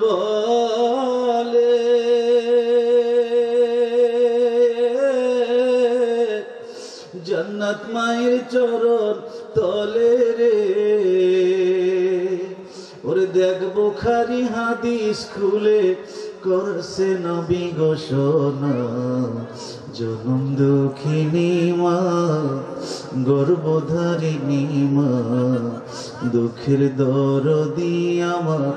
বলে জান্নাত মায়ের চরণ তলে রে। ওরে দেখ বুখারী হাদিস খুলে করছে নবী ঘোষণা, জনম দুঃখিনী মা গর্ভধারিণী মা, দুঃখের দরদি আমার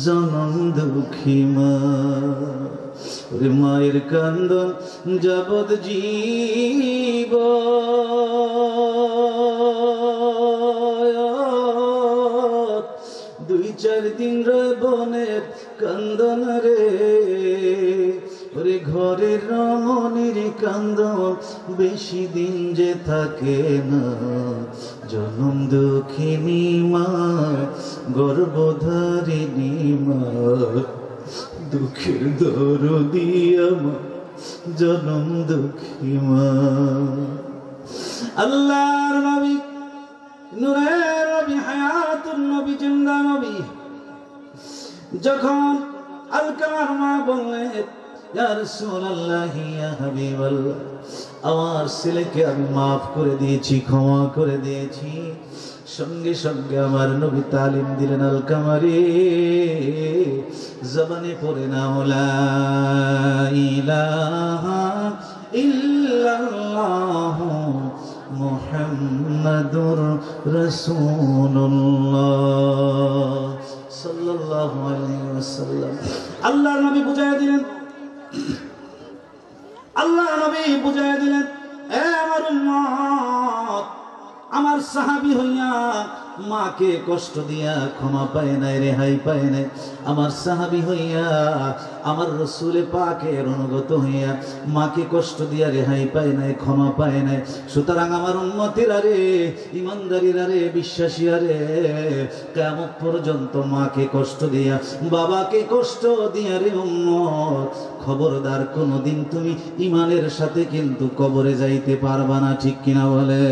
জনম দুঃখী মা। ওরে মায়ের কান্দন যাবৎ জীব, দুই চার দিন রয় বনের কান্দন রে। ওরে ঘরের রমণীর কান্দন বেশি দিন যে থাকে না, জনম দুঃখিনী মা গর্ভধারিণী মা, দুঃখের দরদি আমার জনম দুঃখী মা। আল্লাহর নবী, নূরের নবী, হায়াতুন নবী, জিন্দা নবী, যখন আলকামার মা বললেন ইয়া রাসূলুল্লাহ ইয়া হাবিবাল্লাহ, আমার ছেলেকে আমি মাফ করে দিয়েছি, ক্ষমা করে দিয়েছি, সঙ্গে সঙ্গে আমার নবী তালিম দিলেন, আলকামারে জবানে পড়ে নাও লা ইলাহা ইল্লাল্লাহ মুহাম্মাদুর রাসূলুল্লাহ সাল্লাল্লাহু আলাইহি ওয়াসাল্লাম। আল্লাহর নবী বুঝাইয়া দিলেন, আল্লাহর নবী বুঝাইয়া দিলেন, এ আমার উম্মত, আমার সাহাবী হইয়া মাকে কষ্ট দিয়া ক্ষমা পায় নাই, রেহাই পায় নাই। আমার সাহাবী হইয়া আমার রাসূল পাকের অনুগত হইয়া মাকে কষ্ট দিয়া রেহাই পায় নাই, ক্ষমা পায় নাই। সুতরাং আমার উম্মতেরা রে, ইমানদারিরা রে, বিশ্বাসীরা রে, কিয়ামত পর্যন্ত মাকে কষ্ট দিয়া, বাবাকে কষ্ট দিয়া রে উম্মত, খবরদার কোনদিন তুমি ইমানের সাথে কিন্তু কবরে যাইতে পারবা না, ঠিক কিনা বলে?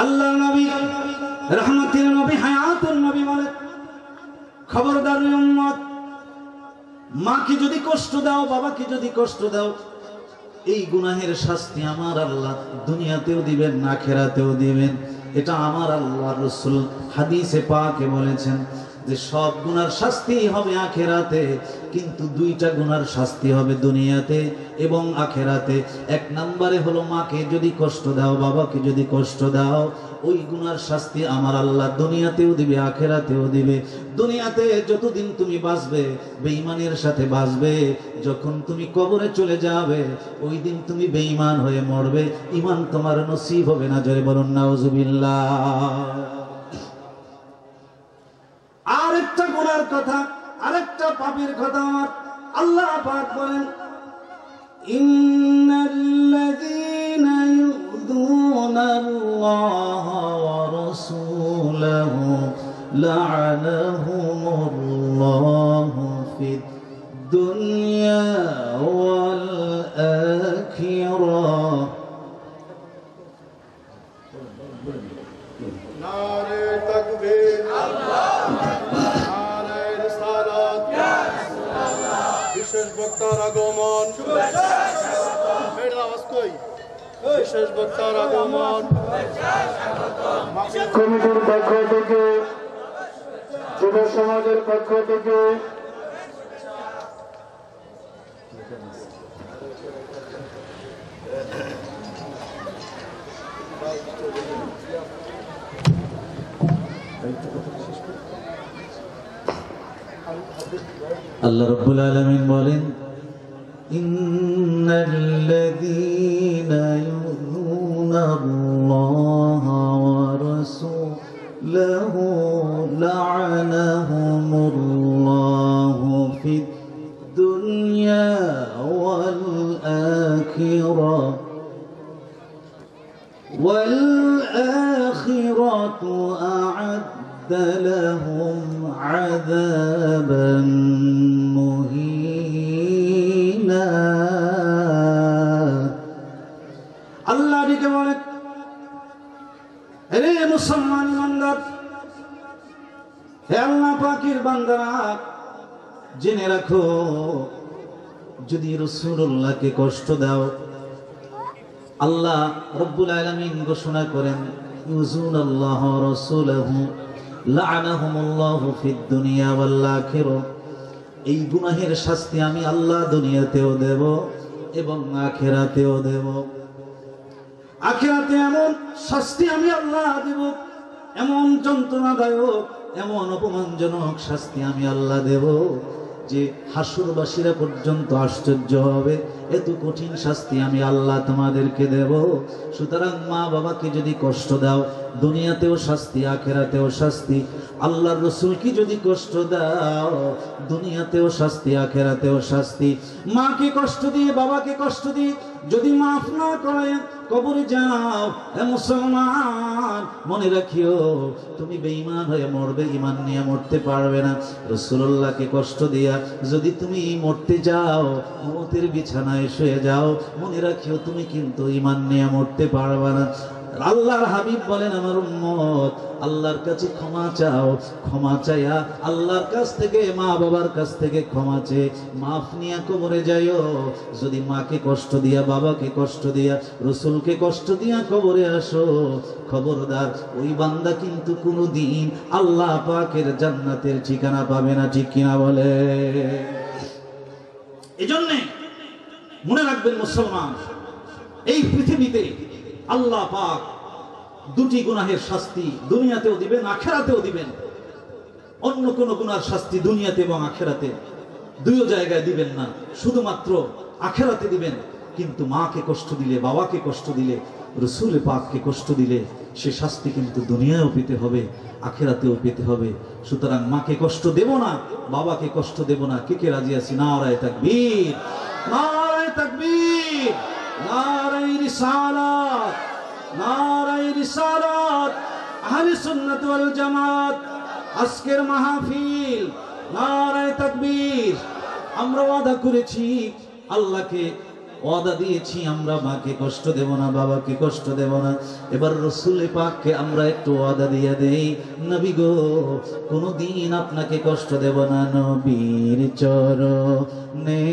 আল্লাহ নবী, রহমতের নবী, হায়াতুন নবী বলে, খবরদার উম্মত, মাকে যদি কষ্ট দাও, বাবাকে যদি কষ্ট দাও, এই গুনাহের শাস্তি আমার আল্লাহ দুনিয়াতেও দিবেন, আখিরাতেও দিবেন। এটা আমার আল্লাহ রাসূল হাদিসে পাকে বলেছেন যে সব গুনার শাস্তি হবে আখিরাতে, কিন্তু দুইটা গুনার শাস্তি হবে দুনিয়াতে এবং আখিরাতে। এক নম্বরে হলো মাকে যদি কষ্ট দাও, বাবাকে যদি কষ্ট দাও, ওই গুনার শাস্তি আমার আল্লাহ দুনিয়াতেও দিবে, আখিরাতেও দিবে। দুনিয়াতে যতদিন তুমি বাঁচবে বেঈমানের সাথে বাঁচবে, যখন তুমি কবরে চলে যাবে ওই দিন তুমি বেঈমান হয়ে মরবে, ঈমান তোমার নসিব হবে না। জোরে বলুন নাউজুবিল্লাহ। আরেকটা গুনার কথা, আরেকটা পাপের কথা আমার আল্লাহ পাক বলেন, ইন্নাল্লাযীনা ইউযুনাল্লাহা ওয়া রাসূলাহু লা'আনাহুমুল্লাহু ফিদ দুনিয়া ওয়াল আখিরাহ। নারে তাকবীর, আল্লাহু আকবার, নারে রিসালাত, ইয়া রাসূলুল্লাহ। বিশেষ বক্তার আগমন, শুভেচ্ছা স্বাগতম। মেয়ের আওয়াজ কই? বিশেষ বক্তার আগমন, শুভেচ্ছা স্বাগতম। কমিটির পক্ষ থেকে, যুব সমাজের পক্ষ থেকে আল্লাহ রাব্বুল আলামিন বলেন, ইন্নাল্লাযীনা ইউযুনাল্লাহা ওয়া রাসূলাহু লা'আনাহুমুল্লাহু ফিদ দুনিয়া ওয়াল আখিরাহ ওয়াল আখিরাতু আ'আদ্দ লাহুম আযাবান মুহিনা। আল্লাহ ডেকে বলেন, রে মুসলমান ইমানদার, হে আল্লাহ পাকের বান্দারা, জেনে রাখো যদি রাসূলুল্লাহকে কষ্ট দাও, আল্লাহ রব্বুল আলামিন ঘোষণা করেন ইউযুনাল্লাহ ওয়া রাসূলুহু লা'নাহুমুল্লাহু ফিদ দুনিয়া ওয়াল আখিরাহ। এই গুনাহের শাস্তি আমি আল্লাহ দুনিয়াতেও দেব এবং আখিরাতেও দেব। আখিরাতে এমন শাস্তি আমি আল্লাহ দেব, এমন যন্ত্রণাদায়ক, এমন অপমানজনক শাস্তি আমি আল্লাহ দেব যে হাসুরবাসীরা পর্যন্ত আশ্চর্য হবে, এত কঠিন শাস্তি আমি আল্লাহ তোমাদেরকে দেব। সুতরাং মা বাবাকে যদি কষ্ট দাও, দুনিয়াতেও শাস্তি আখিরাতেও শাস্তি। আল্লাহর রাসূলকে যদি কষ্ট দাও, দুনিয়াতেও শাস্তি আখিরাতেও শাস্তি। মাকে কষ্ট দিয়ে, বাবাকে কষ্ট দিয়ে যদি মাফ না করে কবরে যাও, হে মুসলমান মনে রাখিও তুমি বেঈমান হয়ে মরবে, ঈমান নিয়ে মরতে পারবে না। রাসূলুল্লাহকে কষ্ট দিয়া যদি তুমি মরতে যাও, মওতের বিছানায় শুয়ে যাও, মনে রাখিও তুমি কিন্তু ঈমান নিয়ে মরতে পারবে না। আল্লাহর হাবিব বলেন আমার উম্মত আল্লাহর কাছে ক্ষমা চাও, ক্ষমা চাইয়া আল্লাহর কাছ থেকে, মা বাবার কাছ থেকে ক্ষমা চেয়ে মাফ নিয়ে কবরে যাইও। যদি মাকে কষ্ট দিয়া, বাবাকে কষ্ট দিয়া, রাসূলকে কষ্ট দিয়া কবরে আসো, খবরদার ওই বান্দা কিন্তু কোনোদিন আল্লাহ পাকের জান্নাতের ঠিকানা পাবে না। ঠিক কিনা বলে? এজন্য মনে রাখবেন মুসলমান, এই পৃথিবীতে আল্লাহ পাক দুটি গুনাহের শাস্তি দুনিয়াতেও দিবেন, আখিরাতেও দিবেন। অন্য কোন গুনার শাস্তি দুনিয়াতে এবং আখিরাতে দুইও জায়গায় দিবেন না, শুধুমাত্র আখিরাতে দিবেন। কিন্তু মাকে কষ্ট দিলে, বাবাকে কষ্ট দিলে, রাসূল পাককে কষ্ট দিলে সে শাস্তি কিন্তু দুনিয়ায়ও পেতে হবে, আখিরাতেও পেতে হবে। সুতরাং মাকে কষ্ট দেব না, বাবাকে কষ্ট দেব না। কে কে রাজি আছি? নারায়ে তাকবীর, নারায়ে তাকবীর, নারায়ে রিসালাত, নারায়ে রিসালাত। আহলে সুন্নাত ওয়াল জামাত আজকের মাহফিল, নারায়ে তাকবীর। আমরা ওয়াদা করেছি, আল্লাহকে ওয়াদা দিয়েছি, আমরা মাকে কষ্ট দেব না, বাবাকে কষ্ট দেব না। এবার রাসূল পাককে আমরা একটু ওয়াদা দিয়ে দেই, নবী গো কোনদিন আপনাকে কষ্ট দেব না, নবীর চরণেতে